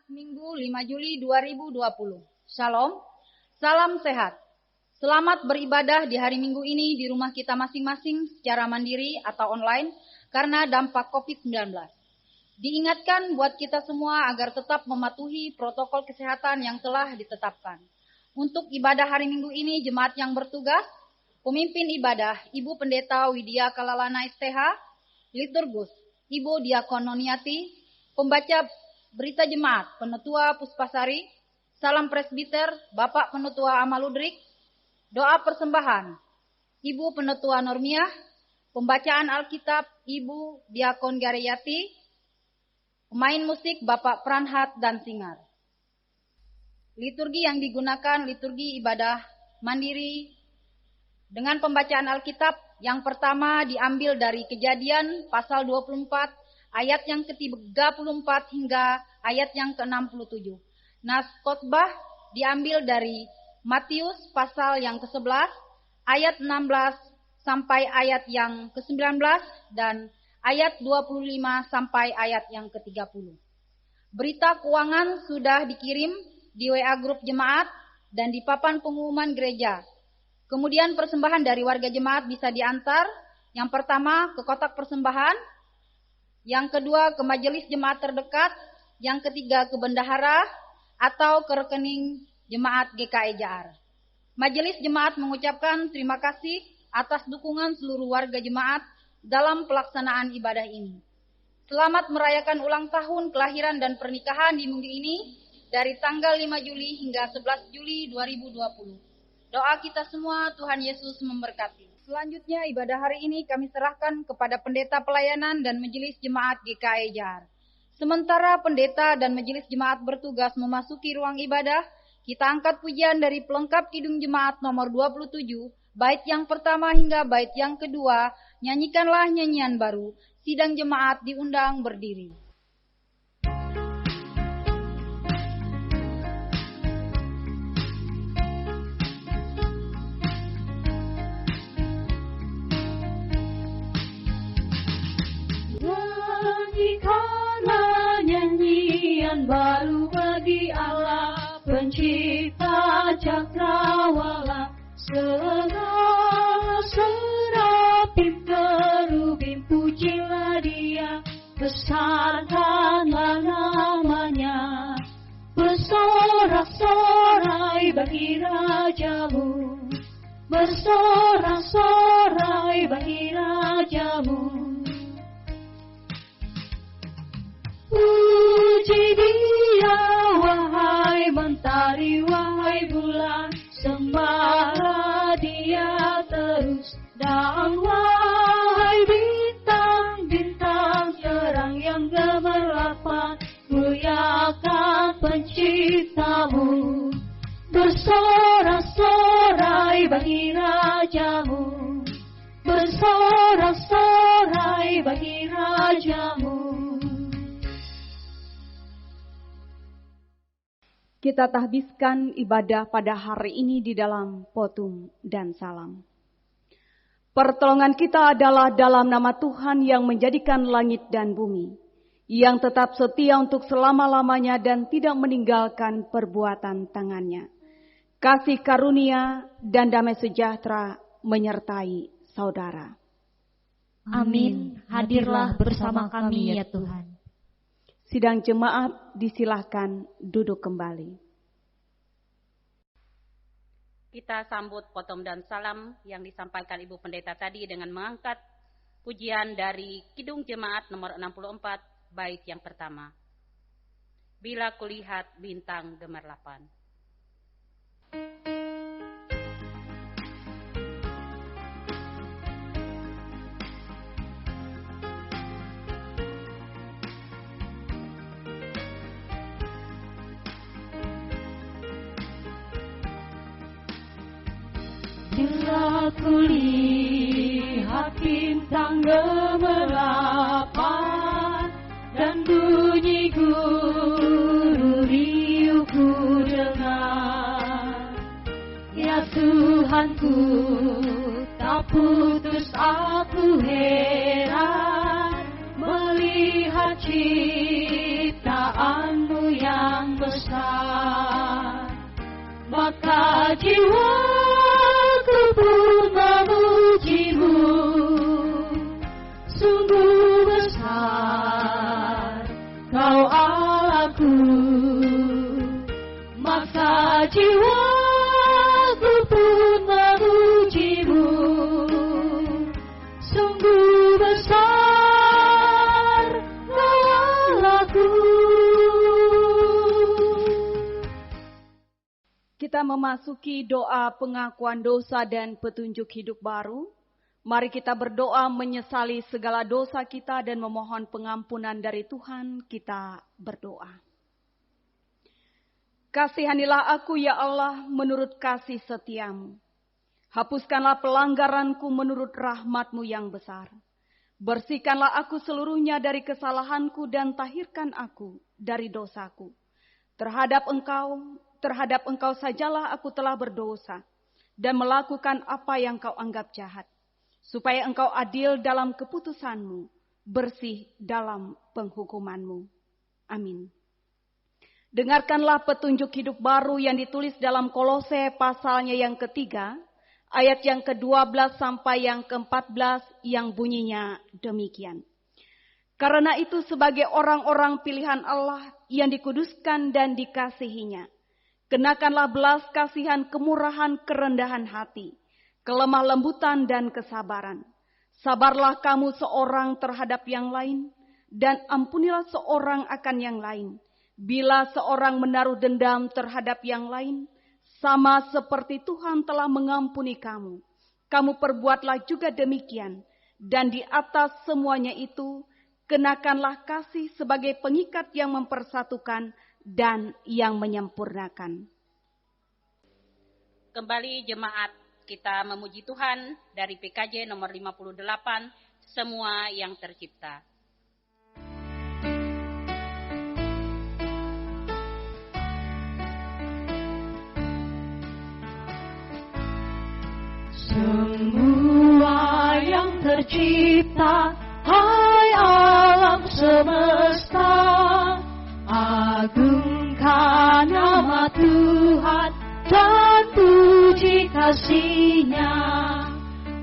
Jumat Minggu 5 Juli 2020. Shalom, salam sehat. Selamat beribadah di hari Minggu ini di rumah kita masing-masing secara mandiri atau online karena dampak COVID-19. Diingatkan buat kita semua agar tetap mematuhi protokol kesehatan yang telah ditetapkan. Untuk ibadah hari Minggu ini, jemaat yang bertugas, pemimpin ibadah Ibu Pendeta Widya Kalalana STH, liturgus Ibu Diakon Noniati, pembaca berita jemaat Penutua Puspasari, salam presbiter Bapak Penutua Amaludrik, doa persembahan Ibu Penutua Normiah, pembacaan Alkitab Ibu Diakon Gareyati, pemain musik Bapak Pranhat dan Singar. Liturgi yang digunakan liturgi ibadah mandiri dengan pembacaan Alkitab yang pertama diambil dari Kejadian pasal 24 ayat yang ke-34 hingga ayat yang ke-67. Nas khotbah diambil dari Matius pasal yang ke-11 ayat 16 sampai ayat yang ke-19 dan ayat 25 sampai ayat yang ke-30. Berita keuangan sudah dikirim di WA grup jemaat dan di papan pengumuman gereja. Kemudian persembahan dari warga jemaat bisa diantar. Yang pertama ke kotak persembahan, yang kedua ke majelis jemaat terdekat, yang ketiga ke bendahara atau ke rekening jemaat GKI JAR. Majelis jemaat mengucapkan terima kasih atas dukungan seluruh warga jemaat dalam pelaksanaan ibadah ini. Selamat merayakan ulang tahun kelahiran dan pernikahan di minggu ini dari tanggal 5 Juli hingga 11 Juli 2020. Doa kita semua, Tuhan Yesus memberkati. Selanjutnya ibadah hari ini kami serahkan kepada pendeta pelayanan dan majelis jemaat GKI JAR. Sementara pendeta dan majelis jemaat bertugas memasuki ruang ibadah, kita angkat pujian dari pelengkap Kidung Jemaat nomor 27, bait yang pertama hingga bait yang kedua, nyanyikanlah nyanyian baru, sidang jemaat diundang berdiri. Nyanyikanlah nyanyian baru bagi Allah, pencipta cakrawala, segala serafim kerubim pujilah Dia, besarkanlah namanya, bersorak-sorai bagi Rajamu, bersorak-sorai bagi Rajamu. Puji Dia, wahai mentari, wahai bulan, sembahlah Dia terus. Dan wahai bintang-bintang terang yang gemerlapan, muliakan penciptamu. Bersorak-sorai bagi Rajamu, bersorak-sorai bagi Rajamu. Kita tahbiskan ibadah pada hari ini di dalam potum dan salam. Pertolongan kita adalah dalam nama Tuhan yang menjadikan langit dan bumi, yang tetap setia untuk selama-lamanya dan tidak meninggalkan perbuatan tangannya. Kasih karunia dan damai sejahtera menyertai saudara. Amin. Hadirlah bersama kami ya Tuhan. Sidang jemaat disilahkan duduk kembali. Kita sambut potom dan salam yang disampaikan Ibu Pendeta tadi dengan mengangkat pujian dari Kidung Jemaat nomor 64, bait yang pertama. Bila kulihat bintang gemerlapan. Bila kulihat bintang gemerlapan dan bunyi guru riuhku dengar, ya Tuhanku, tak putus aku heran melihat ciptaanmu yang jiwaku pun memujimu, sungguh besar Kau Allahku. Maka jiwaku pun memujimu, sungguh besar Kau Allahku. Kita memasuki doa pengakuan dosa dan petunjuk hidup baru. Mari kita berdoa menyesali segala dosa kita dan memohon pengampunan dari Tuhan. Kita berdoa. Kasihanilah aku ya Allah menurut kasih setiamu. Hapuskanlah pelanggaranku menurut rahmat-Mu yang besar. Bersihkanlah aku seluruhnya dari kesalahanku dan tahirkan aku dari dosaku. Terhadap engkau sajalah aku telah berdosa dan melakukan apa yang kau anggap jahat. Supaya engkau adil dalam keputusan-Mu, bersih dalam penghukuman-Mu. Amin. Dengarkanlah petunjuk hidup baru yang ditulis dalam Kolose pasalnya yang ketiga, ayat yang ke-12 sampai yang ke-14 yang bunyinya demikian. Karena itu sebagai orang-orang pilihan Allah yang dikuduskan dan dikasihinya, kenakanlah belas kasihan, kemurahan, kerendahan hati, kelemah lembutan dan kesabaran. Sabarlah kamu seorang terhadap yang lain dan ampunilah seorang akan yang lain. Bila seorang menaruh dendam terhadap yang lain, sama seperti Tuhan telah mengampuni kamu, kamu perbuatlah juga demikian. Dan di atas semuanya itu, kenakanlah kasih sebagai pengikat yang mempersatukan dan yang menyempurnakan. Kembali jemaat, kita memuji Tuhan dari PKJ nomor 58, semua yang tercipta. Semua yang tercipta, hai alam semesta, agungkan nama Tuhan dan puji kasih-Nya.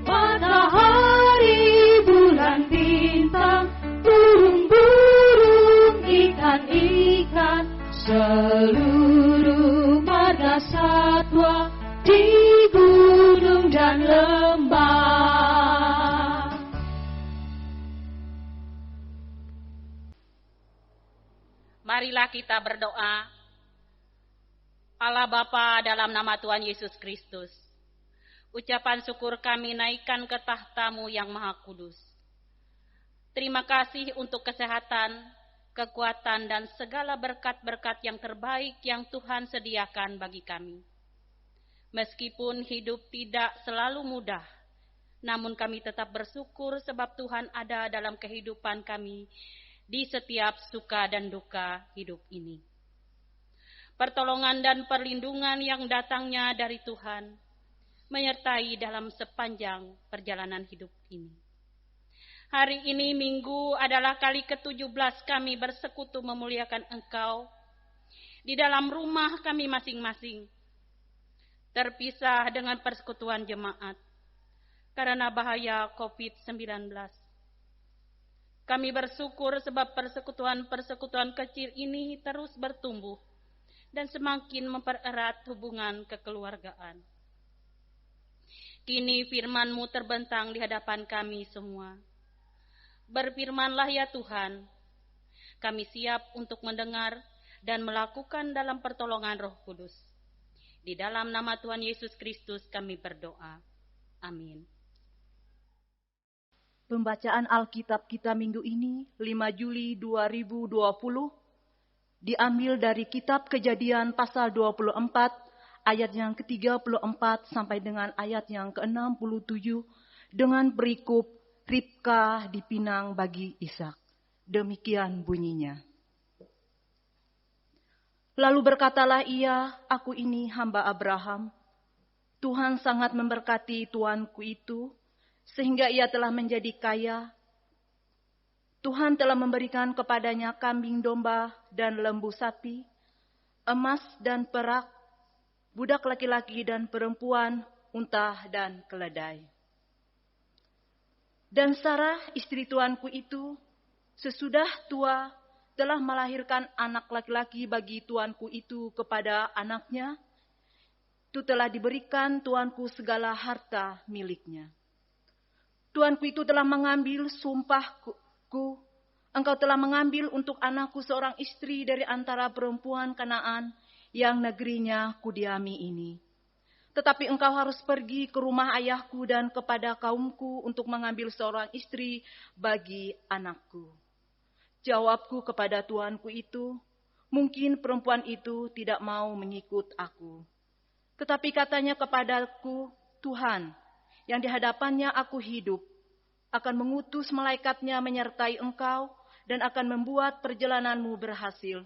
Matahari, bulan, bintang, burung-burung, ikan-ikan, seluruh marga satwa di gunung dan lembah. Marilah kita berdoa. Allah Bapa, dalam nama Tuhan Yesus Kristus, ucapan syukur kami naikkan ke tahta-Mu yang Maha Kudus. Terima kasih untuk kesehatan, kekuatan, dan segala berkat-berkat yang terbaik yang Tuhan sediakan bagi kami. Meskipun hidup tidak selalu mudah, namun kami tetap bersyukur sebab Tuhan ada dalam kehidupan kami di setiap suka dan duka hidup ini. Pertolongan dan perlindungan yang datangnya dari Tuhan menyertai dalam sepanjang perjalanan hidup ini. Hari ini Minggu adalah kali ke-17 kami bersekutu memuliakan Engkau di dalam rumah kami masing-masing, terpisah dengan persekutuan jemaat karena bahaya COVID-19. Kami bersyukur sebab persekutuan-persekutuan kecil ini terus bertumbuh dan semakin mempererat hubungan kekeluargaan. Kini firman-Mu terbentang di hadapan kami semua. Berfirmanlah ya Tuhan, kami siap untuk mendengar dan melakukan dalam pertolongan Roh Kudus. Di dalam nama Tuhan Yesus Kristus kami berdoa. Amin. Pembacaan Alkitab kita minggu ini, 5 Juli 2020, diambil dari kitab Kejadian pasal 24, ayat yang ke-34 sampai dengan ayat yang ke-67, dengan berikut Ribka dipinang bagi Ishak. Demikian bunyinya. Lalu berkatalah ia, aku ini hamba Abraham. Tuhan sangat memberkati tuanku itu, sehingga ia telah menjadi kaya. Tuhan telah memberikan kepadanya kambing domba dan lembu sapi, emas dan perak, budak laki-laki dan perempuan, unta dan keledai. Dan Sarah, istri tuanku itu, sesudah tua, telah melahirkan anak laki-laki bagi tuanku itu kepada anaknya. Itu telah diberikan tuanku segala harta miliknya. Tuanku itu telah mengambil sumpahku, engkau telah mengambil untuk anakku seorang istri dari antara perempuan Kanaan yang negerinya kudiami ini. Tetapi engkau harus pergi ke rumah ayahku dan kepada kaumku untuk mengambil seorang istri bagi anakku. Jawabku kepada tuanku itu, mungkin perempuan itu tidak mau mengikut aku. Tetapi katanya kepadaku, Tuhan, yang di hadapannya aku hidup, akan mengutus malaikatnya menyertai engkau dan akan membuat perjalananmu berhasil.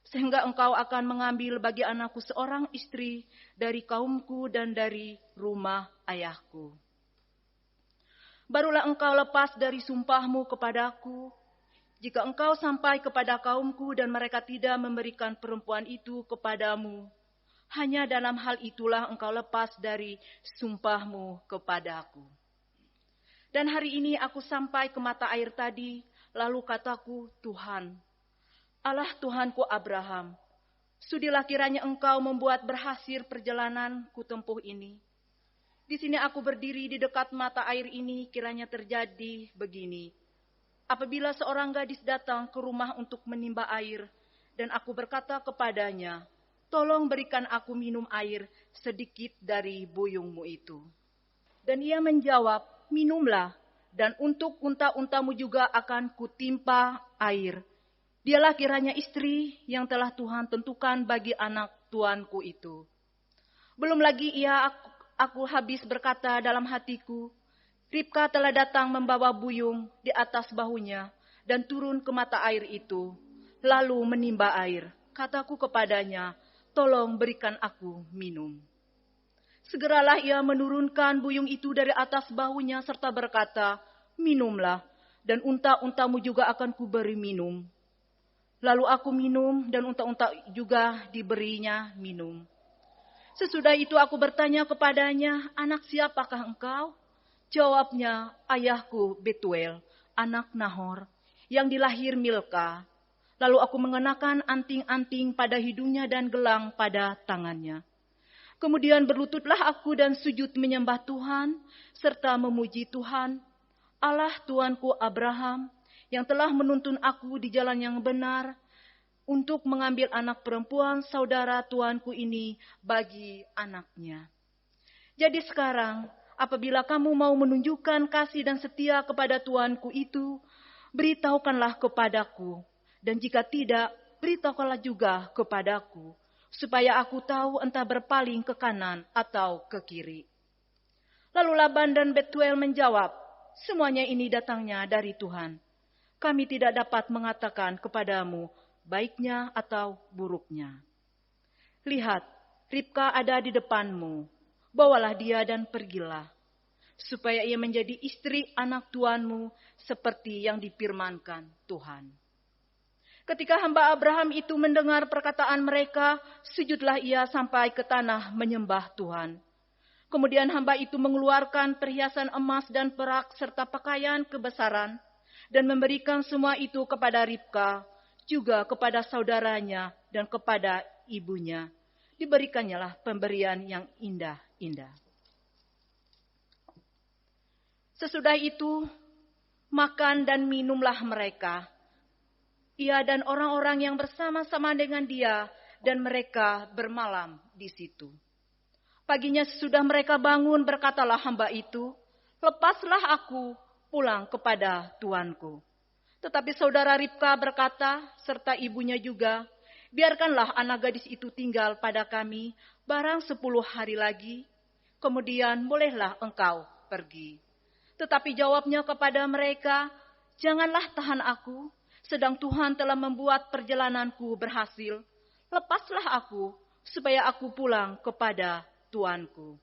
Sehingga engkau akan mengambil bagi anakku seorang istri dari kaumku dan dari rumah ayahku. Barulah engkau lepas dari sumpahmu kepadaku, jika engkau sampai kepada kaumku dan mereka tidak memberikan perempuan itu kepadamu, hanya dalam hal itulah engkau lepas dari sumpahmu kepadaku. Dan hari ini aku sampai ke mata air tadi, lalu kataku, Tuhan, Allah Tuhanku Abraham, sudilah kiranya engkau membuat berhasil perjalanan ku tempuh ini. Di sini aku berdiri di dekat mata air ini, kiranya terjadi begini. Apabila seorang gadis datang ke rumah untuk menimba air, dan aku berkata kepadanya, tolong berikan aku minum air sedikit dari buyungmu itu. Dan ia menjawab, minumlah, dan untuk unta-untamu juga akan kutimpa air. Dialah kiranya istri yang telah Tuhan tentukan bagi anak tuanku itu. Belum lagi aku habis berkata dalam hatiku, Ribka telah datang membawa buyung di atas bahunya dan turun ke mata air itu, lalu menimba air. Kataku kepadanya, tolong berikan aku minum. Segeralah ia menurunkan buyung itu dari atas bahunya serta berkata, minumlah, dan unta-untamu juga akan kuberi minum. Lalu aku minum dan unta-unta juga diberinya minum. Sesudah itu aku bertanya kepadanya, anak siapakah engkau? Jawabnya, ayahku Betuel, anak Nahor, yang dilahir Milka. Lalu aku mengenakan anting-anting pada hidungnya dan gelang pada tangannya. Kemudian berlututlah aku dan sujud menyembah Tuhan, serta memuji Tuhan, Allah Tuanku Abraham, yang telah menuntun aku di jalan yang benar, untuk mengambil anak perempuan saudara tuanku ini bagi anaknya. Jadi sekarang, apabila kamu mau menunjukkan kasih dan setia kepada tuanku itu, beritahukanlah kepadaku, dan jika tidak, beritahukanlah juga kepadaku, supaya aku tahu entah berpaling ke kanan atau ke kiri. Lalu Laban dan Betuel menjawab, semuanya ini datangnya dari Tuhan. Kami tidak dapat mengatakan kepadamu baiknya atau buruknya. Lihat, Ribka ada di depanmu. Bawalah dia dan pergilah, supaya ia menjadi istri anak tuanmu seperti yang difirmankan Tuhan. Ketika hamba Abraham itu mendengar perkataan mereka, sujudlah ia sampai ke tanah menyembah Tuhan. Kemudian hamba itu mengeluarkan perhiasan emas dan perak serta pakaian kebesaran, dan memberikan semua itu kepada Ribka, juga kepada saudaranya dan kepada ibunya. Diberikannya pemberian yang indah-indah. Sesudah itu, makan dan minumlah mereka. Ia dan orang-orang yang bersama-sama dengan dia, dan mereka bermalam di situ. Paginya sesudah mereka bangun, berkatalah hamba itu, lepaslah aku pulang kepada tuanku. Tetapi saudara Ribka berkata, serta ibunya juga, biarkanlah anak gadis itu tinggal pada kami barang 10 hari lagi, kemudian bolehlah engkau pergi. Tetapi jawabnya kepada mereka, janganlah tahan aku, sedang Tuhan telah membuat perjalananku berhasil. Lepaslah aku, supaya aku pulang kepada tuanku.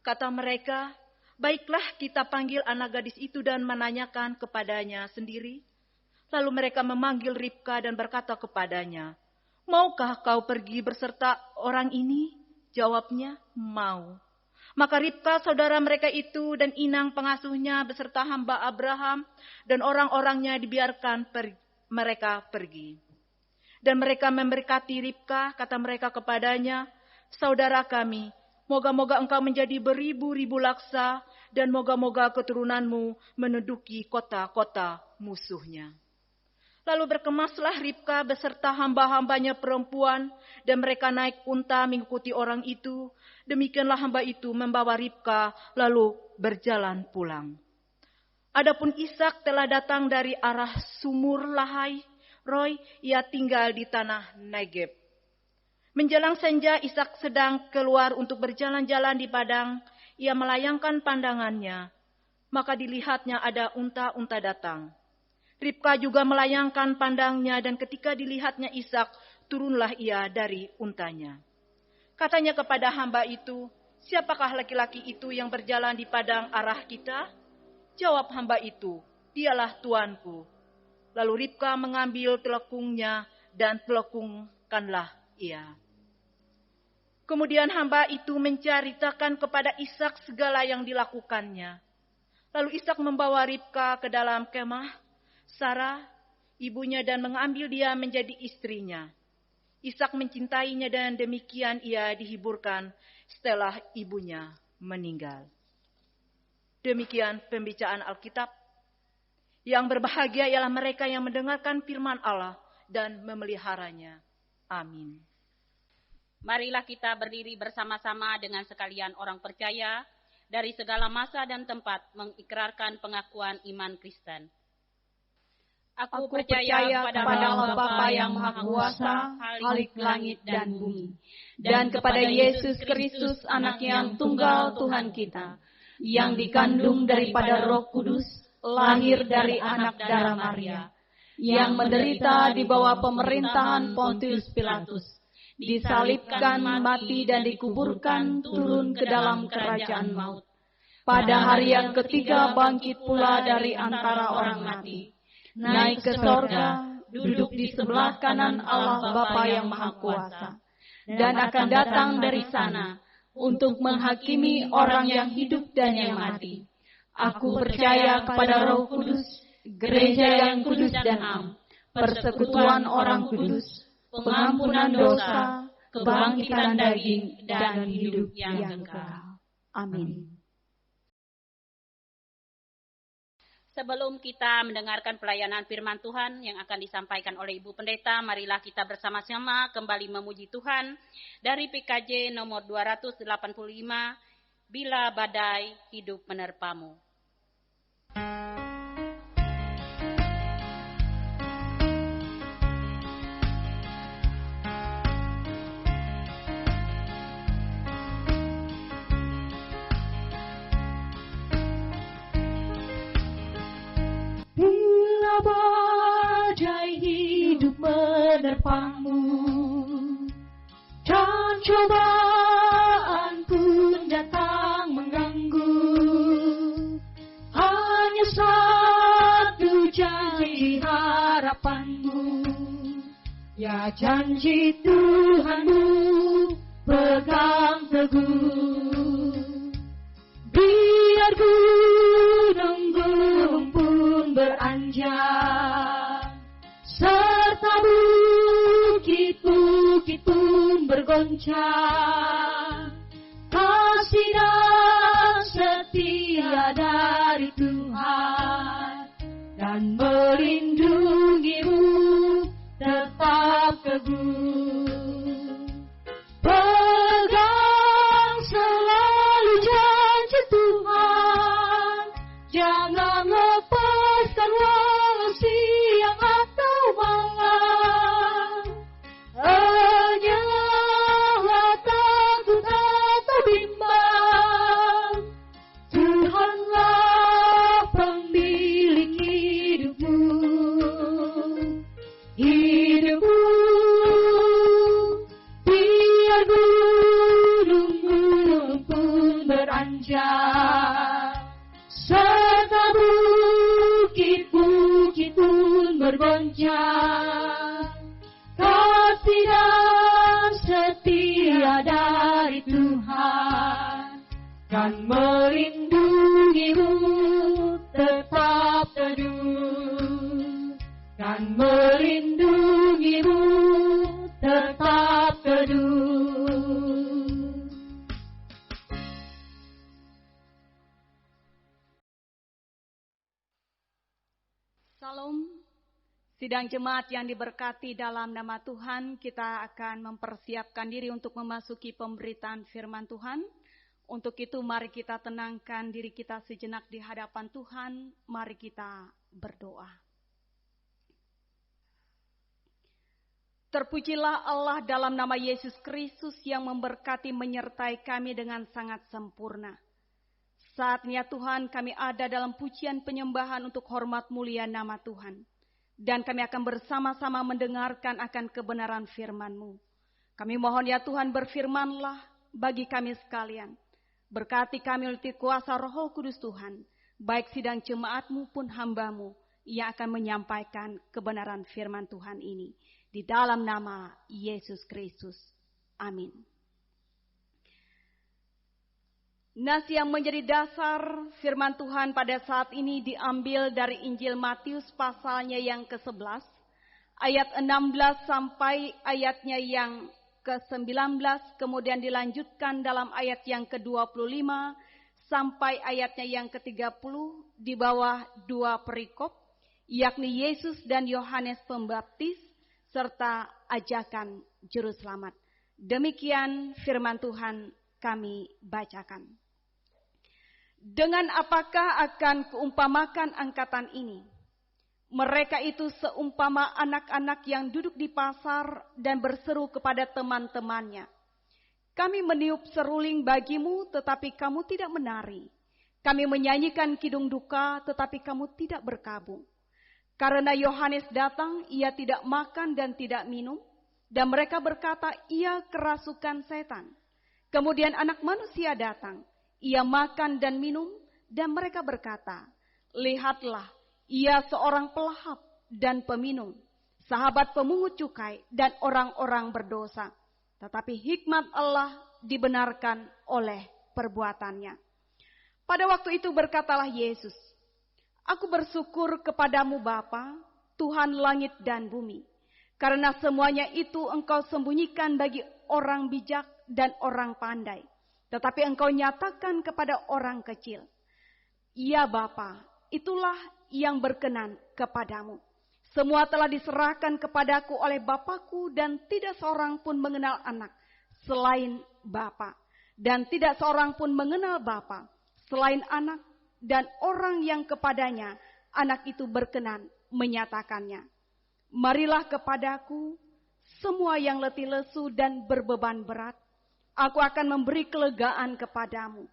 Kata mereka, baiklah kita panggil anak gadis itu dan menanyakan kepadanya sendiri. Lalu mereka memanggil Ribka dan berkata kepadanya, maukah kau pergi berserta orang ini? Jawabnya, mau. Maka Ribka saudara mereka itu dan inang pengasuhnya beserta hamba Abraham dan orang-orangnya dibiarkan mereka pergi. Dan mereka memberkati Ribka, kata mereka kepadanya, saudara kami, moga-moga engkau menjadi beribu-ribu laksa dan moga-moga keturunanmu menduduki kota-kota musuhnya. Lalu berkemaslah Ribka beserta hamba-hambanya perempuan dan mereka naik unta mengikuti orang itu. Demikianlah hamba itu membawa Ribka lalu berjalan pulang. Adapun Ishak telah datang dari arah sumur Lahai Roy, ia tinggal di tanah Negeb. Menjelang senja Ishak sedang keluar untuk berjalan-jalan di padang, ia melayangkan pandangannya, maka dilihatnya ada unta-unta datang. Ribka juga melayangkan pandangnya dan ketika dilihatnya Ishak, turunlah ia dari untanya. Katanya kepada hamba itu, siapakah laki-laki itu yang berjalan di padang arah kita? Jawab hamba itu, dialah tuanku. Lalu Ribka mengambil telekungnya dan telekungkanlah ia. Kemudian hamba itu menceritakan kepada Ishak segala yang dilakukannya. Lalu Ishak membawa Ribka ke dalam kemah Sarah, ibunya dan mengambil dia menjadi istrinya. Ishak mencintainya dan demikian ia dihiburkan setelah ibunya meninggal. Demikian pembacaan Alkitab. Yang berbahagia ialah mereka yang mendengarkan firman Allah dan memeliharanya. Amin. Marilah kita berdiri bersama-sama dengan sekalian orang percaya dari segala masa dan tempat mengikrarkan pengakuan iman Kristen. Aku percaya kepada Allah Bapa yang Maha Kuasa, Khalik langit dan bumi, dan kepada Yesus Kristus, Anak yang tunggal Tuhan kita, yang dikandung daripada Roh Kudus, lahir dari anak darah Maria, yang menderita di bawah pemerintahan Pontius Pilatus, disalibkan, mati dan dikuburkan, turun ke dalam kerajaan maut. Pada hari yang ketiga bangkit pula dari antara orang mati, naik ke sorga, duduk di sebelah kanan Allah Bapa yang Maha Kuasa, dan akan datang dari sana untuk menghakimi orang yang hidup dan yang mati. Aku percaya kepada Roh Kudus, gereja yang kudus dan am, persekutuan orang kudus, pengampunan dosa, kebangkitan daging, dan hidup yang kekal. Amin. Sebelum kita mendengarkan pelayanan firman Tuhan yang akan disampaikan oleh Ibu Pendeta, marilah kita bersama-sama kembali memuji Tuhan dari PKJ nomor 285, Bila Badai Hidup Menerpamu. Badai hidup menerpamu dan cobaan pun datang mengganggu, hanya satu janji harapanmu, ya janji Tuhanmu pegang teguh. Biar gunung-gunung pun beranjak, serta bukit-bukit pun bergoncang, kasih dan setia dari Tuhan dan melindungimu tetap teguh. Pegang selalu janji Tuhan, jangan lepaskan walau siang atau malam. Hanyalah takut atau bimbang, Tuhanlah pemilik hidupmu. Hidupmu biar gunung-gunung pun beranjak, serta bukit-bukit pun bergoncang, kasih dan setia dari melindungimu tetap teduh, kan melindungimu tetap teduh. Salam. Sidang jemaat yang diberkati dalam nama Tuhan, kita akan mempersiapkan diri untuk memasuki pemberitaan firman Tuhan. Untuk itu mari kita tenangkan diri kita sejenak di hadapan Tuhan. Mari kita berdoa. Terpujilah Allah dalam nama Yesus Kristus yang memberkati menyertai kami dengan sangat sempurna. Saatnya Tuhan kami ada dalam pujian penyembahan untuk hormat mulia nama Tuhan. Dan kami akan bersama-sama mendengarkan akan kebenaran firman-Mu. Kami mohon ya Tuhan, berfirmanlah bagi kami sekalian. Berkati kami oleh kuasa Roh Kudus Tuhan. Baik sidang jemaat-Mu pun hamba-Mu yang akan menyampaikan kebenaran firman Tuhan ini. Di dalam nama Yesus Kristus. Amin. Nas yang menjadi dasar firman Tuhan pada saat ini diambil dari Injil Matius pasalnya yang ke-11, ayat 16 sampai ayatnya yang ke-19, kemudian dilanjutkan dalam ayat yang ke-25 sampai ayatnya yang ke-30 di bawah dua perikop, yakni Yesus dan Yohanes Pembaptis serta ajakan juru selamat. Demikian firman Tuhan kami bacakan. Dengan apakah akan keumpamakan angkatan ini? Mereka itu seumpama anak-anak yang duduk di pasar dan berseru kepada teman-temannya. Kami meniup seruling bagimu, tetapi kamu tidak menari. Kami menyanyikan kidung duka, tetapi kamu tidak berkabung. Karena Yohanes datang, ia tidak makan dan tidak minum. Dan mereka berkata, ia kerasukan setan. Kemudian anak manusia datang. Ia makan dan minum, dan mereka berkata, lihatlah, ia seorang pelahap dan peminum, sahabat pemungut cukai dan orang-orang berdosa. Tetapi hikmat Allah dibenarkan oleh perbuatannya. Pada waktu itu berkatalah Yesus, aku bersyukur kepadamu Bapa, Tuhan langit dan bumi, karena semuanya itu engkau sembunyikan bagi orang bijak dan orang pandai. Tetapi engkau nyatakan kepada orang kecil. Ya Bapa, itulah yang berkenan kepadamu. Semua telah diserahkan kepadaku oleh Bapakku dan tidak seorang pun mengenal anak selain Bapa. Dan tidak seorang pun mengenal Bapa selain anak dan orang yang kepadanya anak itu berkenan menyatakannya. Marilah kepadaku semua yang letih lesu dan berbeban berat. Aku akan memberi kelegaan kepadamu.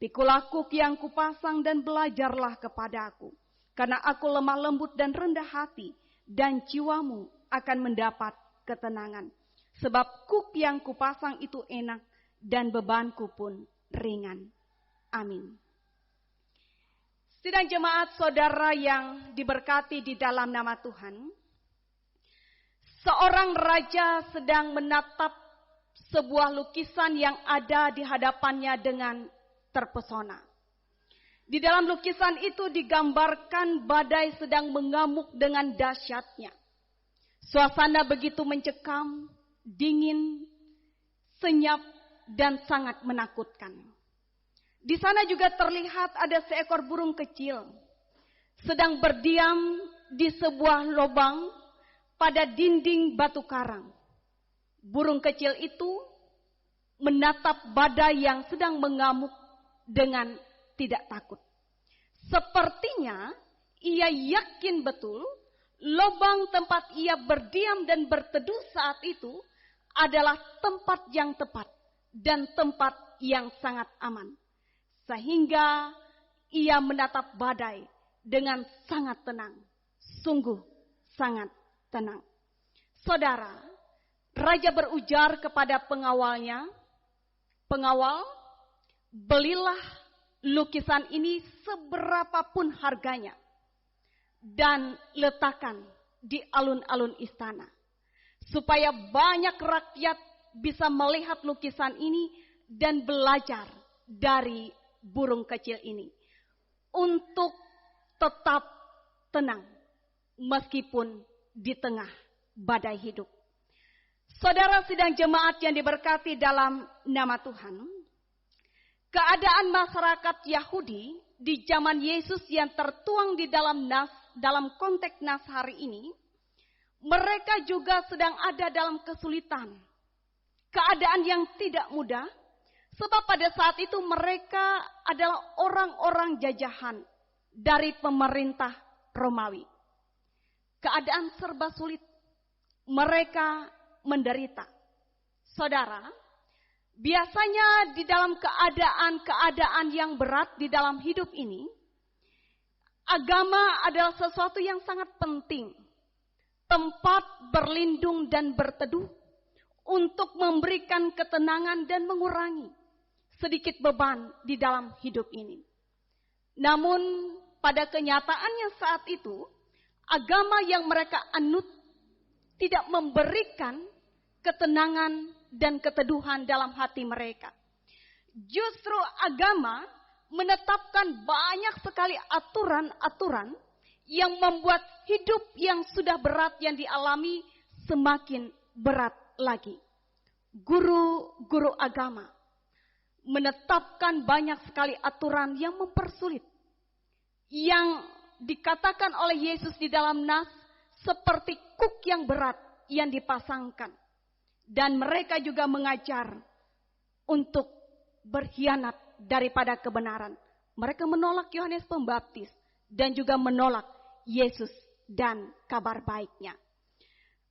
Pikulah kuk yang kupasang dan belajarlah kepadaku. Karena aku lemah lembut dan rendah hati. Dan jiwamu akan mendapat ketenangan. Sebab kuk yang kupasang itu enak. Dan bebanku pun ringan. Amin. Sidang jemaat saudara yang diberkati di dalam nama Tuhan. Seorang raja sedang menatap sebuah lukisan yang ada di hadapannya dengan terpesona. Di dalam lukisan itu digambarkan badai sedang mengamuk dengan dahsyatnya. Suasana begitu mencekam, dingin, senyap, dan sangat menakutkan. Di sana juga terlihat ada seekor burung kecil sedang berdiam di sebuah lubang pada dinding batu karang. Burung kecil itu menatap badai yang sedang mengamuk dengan tidak takut. Sepertinya ia yakin betul lubang tempat ia berdiam dan berteduh saat itu adalah tempat yang tepat dan tempat yang sangat aman. Sehingga ia menatap badai dengan sangat tenang. Sungguh sangat tenang. Saudara, raja berujar kepada pengawalnya, pengawal, belilah lukisan ini seberapapun harganya dan letakkan di alun-alun istana. Supaya banyak rakyat bisa melihat lukisan ini dan belajar dari burung kecil ini untuk tetap tenang meskipun di tengah badai hidup. Saudara sidang jemaat yang diberkati dalam nama Tuhan, keadaan masyarakat Yahudi di zaman Yesus yang tertuang di dalam konteks nas hari ini, mereka juga sedang ada dalam kesulitan. Keadaan yang tidak mudah, sebab pada saat itu mereka adalah orang-orang jajahan dari pemerintah Romawi. Keadaan serba sulit, mereka menderita. Saudara, biasanya di dalam keadaan yang berat di dalam hidup ini, agama adalah sesuatu yang sangat penting. Tempat berlindung dan berteduh untuk memberikan ketenangan dan mengurangi sedikit beban di dalam hidup ini. Namun pada kenyataannya saat itu, agama yang mereka anut tidak memberikan ketenangan dan keteduhan dalam hati mereka. Justru agama menetapkan banyak sekali aturan-aturan yang membuat hidup yang sudah berat yang dialami semakin berat lagi. Guru-guru agama menetapkan banyak sekali aturan yang mempersulit. Yang dikatakan oleh Yesus di dalam nas seperti kuk yang berat yang dipasangkan. Dan mereka juga mengajar untuk berkhianat daripada kebenaran. Mereka menolak Yohanes Pembaptis dan juga menolak Yesus dan kabar baiknya.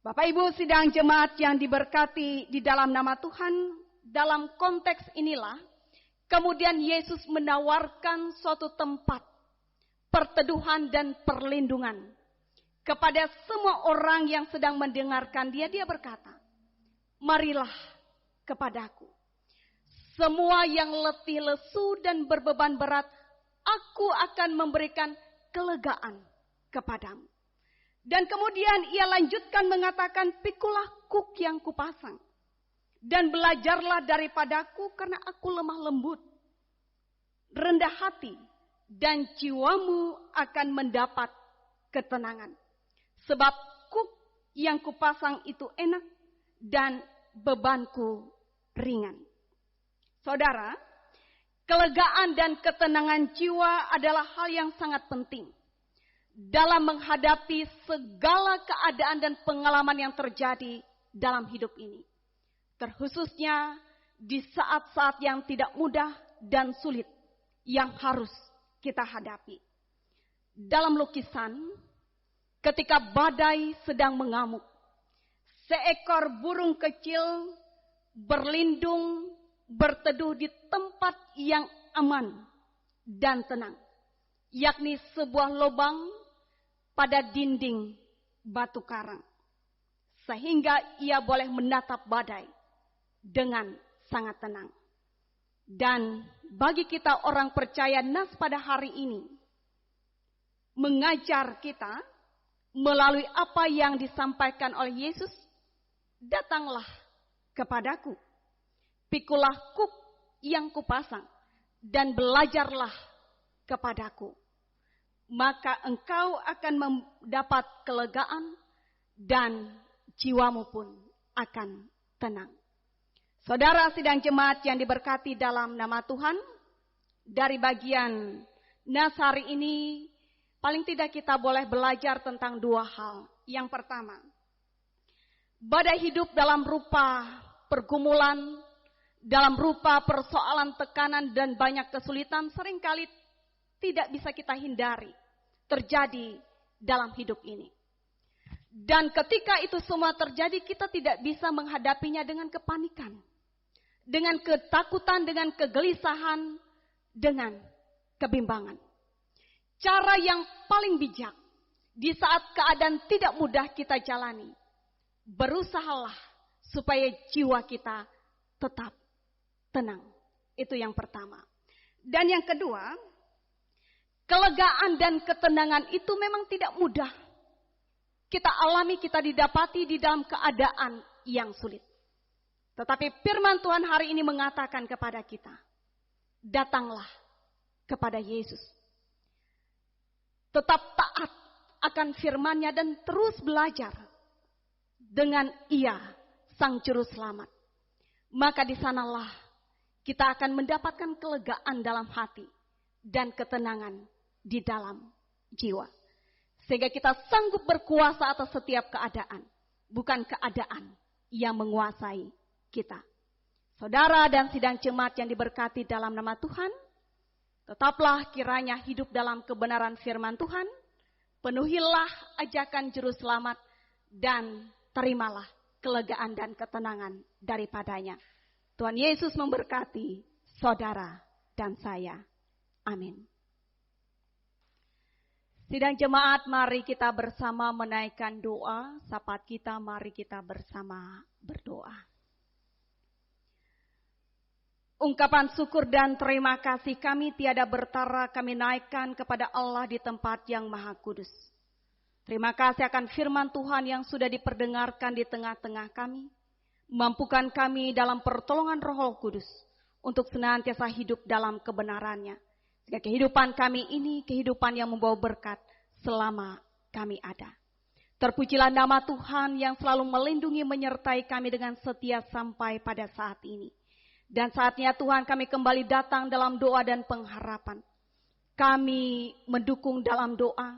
Bapak Ibu sidang jemaat yang diberkati di dalam nama Tuhan, dalam konteks inilah kemudian Yesus menawarkan suatu tempat perteduhan dan perlindungan kepada semua orang yang sedang mendengarkan dia. Dia berkata, marilah kepadaku. Semua yang letih lesu dan berbeban berat, aku akan memberikan kelegaan kepadamu. Dan kemudian ia lanjutkan mengatakan, pikulah kuk yang kupasang. Dan belajarlah daripadaku karena aku lemah lembut, rendah hati, dan jiwamu akan mendapat ketenangan. Sebab kuk yang kupasang itu enak dan bebanku ringan. Saudara, kelegaan dan ketenangan jiwa adalah hal yang sangat penting dalam menghadapi segala keadaan dan pengalaman yang terjadi dalam hidup ini. Terkhususnya di saat-saat yang tidak mudah dan sulit yang harus kita hadapi. Dalam lukisan, ketika badai sedang mengamuk, seekor burung kecil berlindung, berteduh di tempat yang aman dan tenang, yakni sebuah lubang pada dinding batu karang, sehingga ia boleh menatap badai dengan sangat tenang. Dan bagi kita orang percaya, nas pada hari ini mengajar kita melalui apa yang disampaikan oleh Yesus, datanglah kepadaku, pikulah kuk yang kupasang, dan belajarlah kepadaku. Maka engkau akan mendapat kelegaan dan jiwamu pun akan tenang. Saudara sidang jemaat yang diberkati dalam nama Tuhan, dari bagian nas hari ini, paling tidak kita boleh belajar tentang dua hal. Yang pertama, badai hidup dalam rupa pergumulan, dalam rupa persoalan tekanan dan banyak kesulitan seringkali tidak bisa kita hindari terjadi dalam hidup ini. Dan ketika itu semua terjadi, kita tidak bisa menghadapinya dengan kepanikan, dengan ketakutan, dengan kegelisahan, dengan kebimbangan. Cara yang paling bijak di saat keadaan tidak mudah kita jalani, berusahalah supaya jiwa kita tetap tenang. Itu yang pertama. Dan yang kedua, kelegaan dan ketenangan itu memang tidak mudah kita alami, kita didapati di dalam keadaan yang sulit. Tetapi firman Tuhan hari ini mengatakan kepada kita, datanglah kepada Yesus. Tetap taat akan firman-Nya dan terus belajar dengan Ia, Sang Juru Selamat. Maka di sanalah kita akan mendapatkan kelegaan dalam hati dan ketenangan di dalam jiwa. Sehingga kita sanggup berkuasa atas setiap keadaan, bukan keadaan yang menguasai kita. Saudara dan sidang jemaat yang diberkati dalam nama Tuhan, tetaplah kiranya hidup dalam kebenaran firman Tuhan, penuhilah ajakan Juru Selamat, dan terimalah kelegaan dan ketenangan daripadanya. Tuhan Yesus memberkati saudara dan saya. Amin. Sidang jemaat, mari kita bersama menaikkan doa. Sahabat kita, mari kita bersama berdoa. Ungkapan syukur dan terima kasih kami tiada bertara kami naikkan kepada Allah di tempat yang maha kudus. Terima kasih akan firman Tuhan yang sudah diperdengarkan di tengah-tengah kami. Mampukan kami dalam pertolongan Roh Kudus untuk senantiasa hidup dalam kebenarannya. Sehingga kehidupan kami ini kehidupan yang membawa berkat selama kami ada. Terpujilah nama Tuhan yang selalu melindungi menyertai kami dengan setia sampai pada saat ini. Dan saatnya Tuhan kami kembali datang dalam doa dan pengharapan. Kami mendukung dalam doa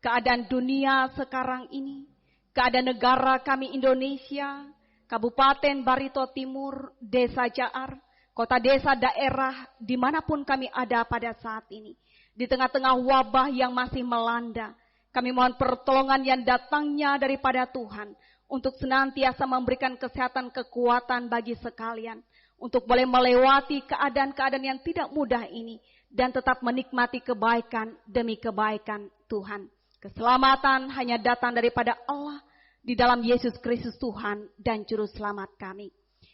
keadaan dunia sekarang ini, keadaan negara kami Indonesia, Kabupaten Barito Timur, Desa Jaar, kota desa daerah dimanapun kami ada pada saat ini. Di tengah-tengah wabah yang masih melanda, kami mohon pertolongan yang datangnya daripada Tuhan untuk senantiasa memberikan kesehatan kekuatan bagi sekalian. Untuk boleh melewati keadaan-keadaan yang tidak mudah ini. Dan tetap menikmati kebaikan demi kebaikan Tuhan. Keselamatan hanya datang daripada Allah. Di dalam Yesus Kristus Tuhan dan Juru Selamat kami.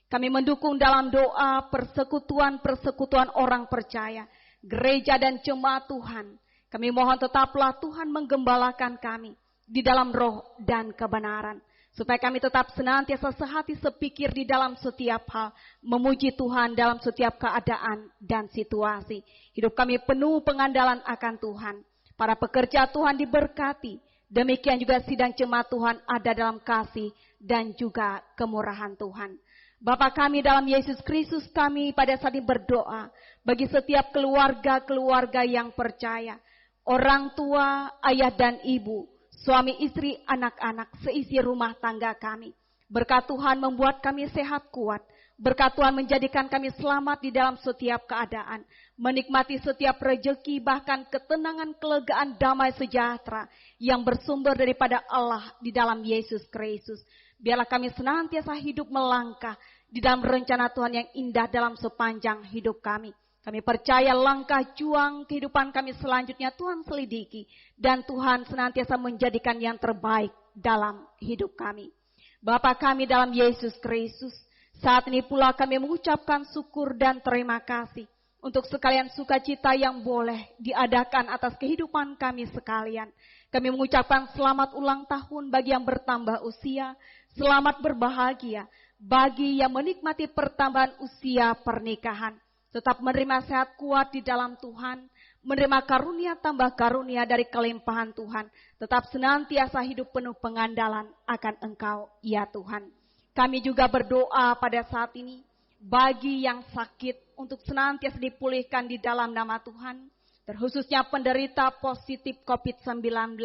Kami mendukung dalam doa persekutuan-persekutuan orang percaya. Gereja dan jemaat Tuhan. Kami mohon tetaplah Tuhan menggembalakan kami. Di dalam roh dan kebenaran. Supaya kami tetap senantiasa sehati sepikir di dalam setiap hal. Memuji Tuhan dalam setiap keadaan dan situasi. Hidup kami penuh pengandalan akan Tuhan. Para pekerja Tuhan diberkati. Demikian juga sidang jemaat Tuhan ada dalam kasih dan juga kemurahan Tuhan. Bapa kami dalam Yesus Kristus, kami pada saat ini berdoa. Bagi setiap keluarga-keluarga yang percaya. Orang tua, ayah dan ibu. Suami, istri, anak-anak, seisi rumah tangga kami. Berkat Tuhan membuat kami sehat kuat. Berkat Tuhan menjadikan kami selamat di dalam setiap keadaan. Menikmati setiap rejeki, bahkan ketenangan, kelegaan, damai sejahtera. Yang bersumber daripada Allah di dalam Yesus Kristus. Biarlah kami senantiasa hidup melangkah di dalam rencana Tuhan yang indah dalam sepanjang hidup kami. Kami percaya langkah juang kehidupan kami selanjutnya Tuhan selidiki. Dan Tuhan senantiasa menjadikan yang terbaik dalam hidup kami. Bapa kami dalam Yesus Kristus. Saat ini pula kami mengucapkan syukur dan terima kasih. Untuk sekalian sukacita yang boleh diadakan atas kehidupan kami sekalian. Kami mengucapkan selamat ulang tahun bagi yang bertambah usia. Selamat berbahagia bagi yang menikmati pertambahan usia pernikahan. Tetap menerima sehat kuat di dalam Tuhan. Menerima karunia tambah karunia dari kelimpahan Tuhan. Tetap senantiasa hidup penuh pengandalan akan Engkau, ya Tuhan. Kami juga berdoa pada saat ini. Bagi yang sakit untuk senantiasa dipulihkan di dalam nama Tuhan. Terkhususnya penderita positif COVID-19.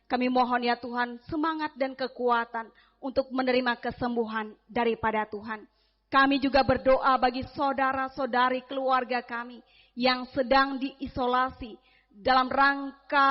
Kami mohon ya Tuhan semangat dan kekuatan untuk menerima kesembuhan daripada Tuhan. Kami juga berdoa bagi saudara-saudari keluarga kami yang sedang diisolasi dalam rangka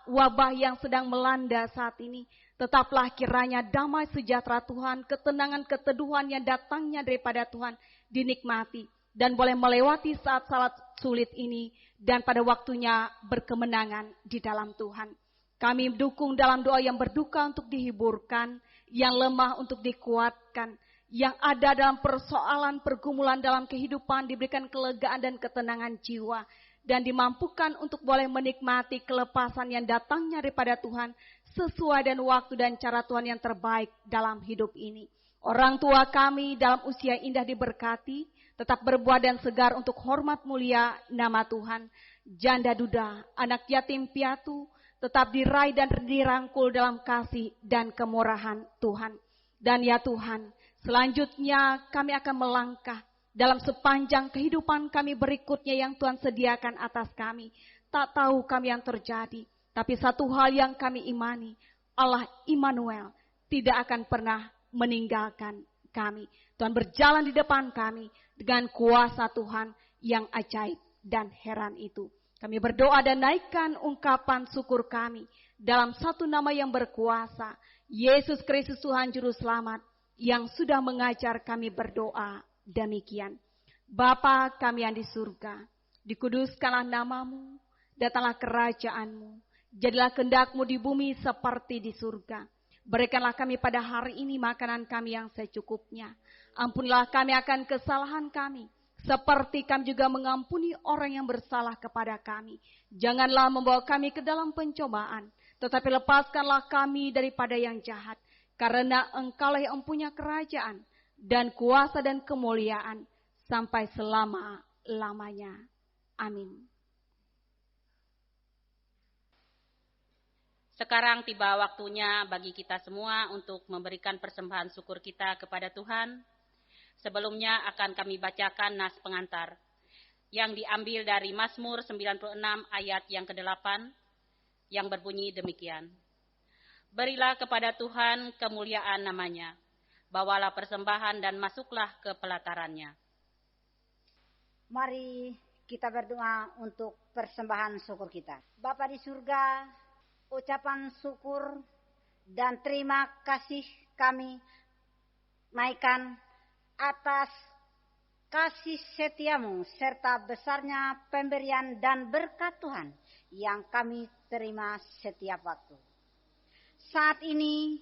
wabah yang sedang melanda saat ini. Tetaplah kiranya damai sejahtera Tuhan, ketenangan, keteduhan yang datangnya daripada Tuhan dinikmati. Dan boleh melewati saat-saat sulit ini dan pada waktunya berkemenangan di dalam Tuhan. Kami dukung dalam doa yang berduka untuk dihiburkan, yang lemah untuk dikuatkan. Yang ada dalam persoalan pergumulan dalam kehidupan diberikan kelegaan dan ketenangan jiwa. Dan dimampukan untuk boleh menikmati kelepasan yang datangnya daripada Tuhan. Sesuai dan waktu dan cara Tuhan yang terbaik dalam hidup ini. Orang tua kami dalam usia indah diberkati. Tetap berbuat dan segar untuk hormat mulia nama Tuhan. janda duda, anak yatim piatu, tetap diraih dan dirangkul dalam kasih dan kemurahan Tuhan. Dan ya Tuhan, selanjutnya kami akan melangkah dalam sepanjang kehidupan kami berikutnya yang Tuhan sediakan atas kami. Tak tahu kami yang terjadi, tapi satu hal yang kami imani, Allah Immanuel tidak akan pernah meninggalkan kami. Tuhan berjalan di depan kami dengan kuasa Tuhan yang ajaib dan heran itu. Kami berdoa dan naikkan ungkapan syukur kami dalam satu nama yang berkuasa, Yesus Kristus Tuhan Juru Selamat, yang sudah mengajar kami berdoa demikian. Bapa kami yang di surga, dikuduskanlah namamu, datanglah kerajaanmu, jadilah kehendak-Mu di bumi seperti di surga. Berikanlah kami pada hari ini makanan kami yang secukupnya. Ampunilah kami akan kesalahan kami, seperti kami juga mengampuni orang yang bersalah kepada kami. Janganlah membawa kami ke dalam pencobaan, tetapi lepaskanlah kami daripada yang jahat. Karena Engkaulah yang mempunyai kerajaan dan kuasa dan kemuliaan sampai selama-lamanya. Amin. Sekarang tiba waktunya bagi kita semua untuk memberikan persembahan syukur kita kepada Tuhan. Sebelumnya akan kami bacakan nas pengantar yang diambil dari Mazmur 96 ayat yang ke-8 yang berbunyi demikian. Berilah kepada Tuhan kemuliaan namanya, bawalah persembahan dan masuklah ke pelatarannya. Mari kita berdoa untuk persembahan syukur kita. Bapa di surga, ucapan syukur dan terima kasih kami naikkan atas kasih setiamu serta besarnya pemberian dan berkat Tuhan yang kami terima setiap waktu. Saat ini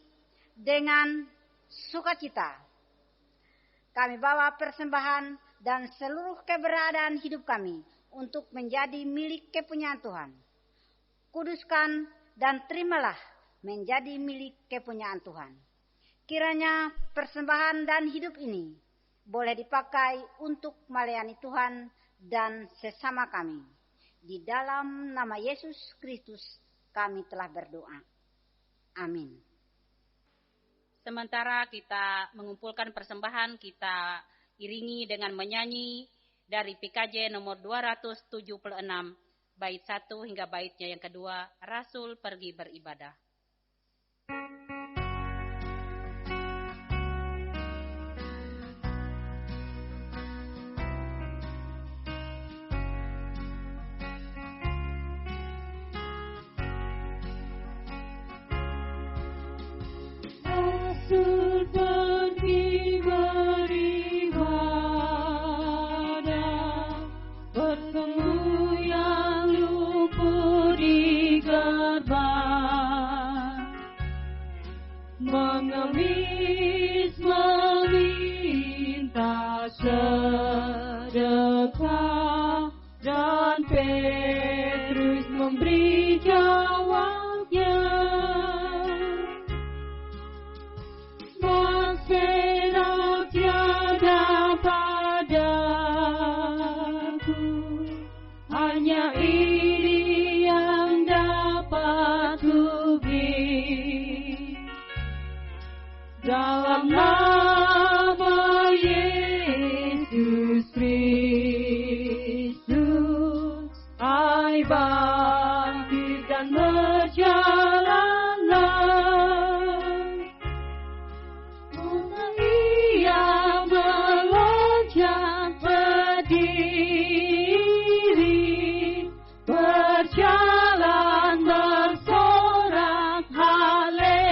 dengan sukacita kami bawa persembahan dan seluruh keberadaan hidup kami untuk menjadi milik kepunyaan Tuhan. Kuduskan dan terimalah menjadi milik kepunyaan Tuhan. Kiranya persembahan dan hidup ini boleh dipakai untuk melayani Tuhan dan sesama kami. Di dalam nama Yesus Kristus kami telah berdoa. Amin. Sementara kita mengumpulkan persembahan, kita iringi dengan menyanyi dari PKJ nomor 276, bait 1 hingga baitnya yang kedua, Rasul Pergi Beribadah. Rasul pergi beribadah, bertemu yang lumpuh di gerbang, mengemis meminta sedekah, dan Petrus memberi jawabnya. Senang tiada padaku, hanya ini yang dapat kuberi. Dalam nama Yesus Kristus, I bangkit dan berjalanlah. Berjalan bersorak haleluya,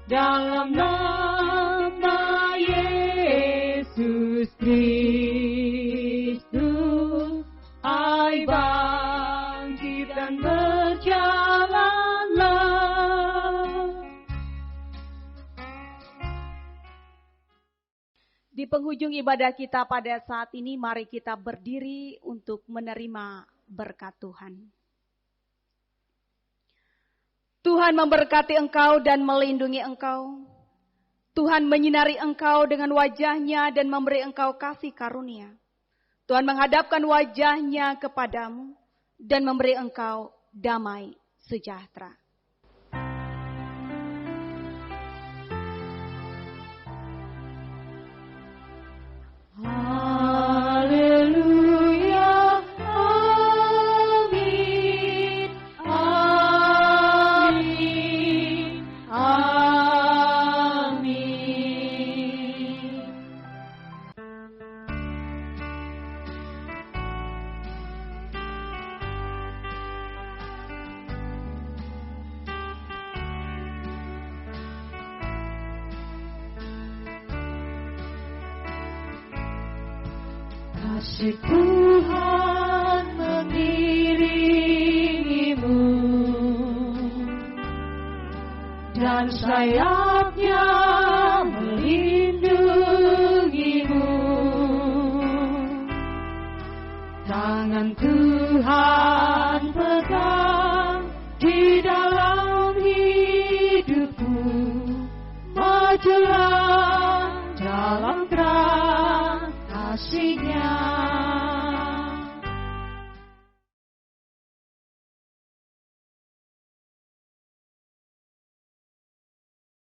dalam nama Yesus Kristus, I bangkit dan berjalanlah. Di penghujung ibadah kita pada saat ini, mari kita berdiri untuk menerima berkat Tuhan. Tuhan memberkati engkau dan melindungi engkau. Tuhan menyinari engkau dengan wajah-Nya dan memberi engkau kasih karunia. Tuhan menghadapkan wajahnya kepadamu dan memberi engkau damai sejahtera. Haleluya, amin, amin, amin. Kasih Tuhan mengiringimu dan sayapnya melindungimu. Tangan Tuhan pegang di dalam hidupmu. Majulah dalam terang kasih-Nya.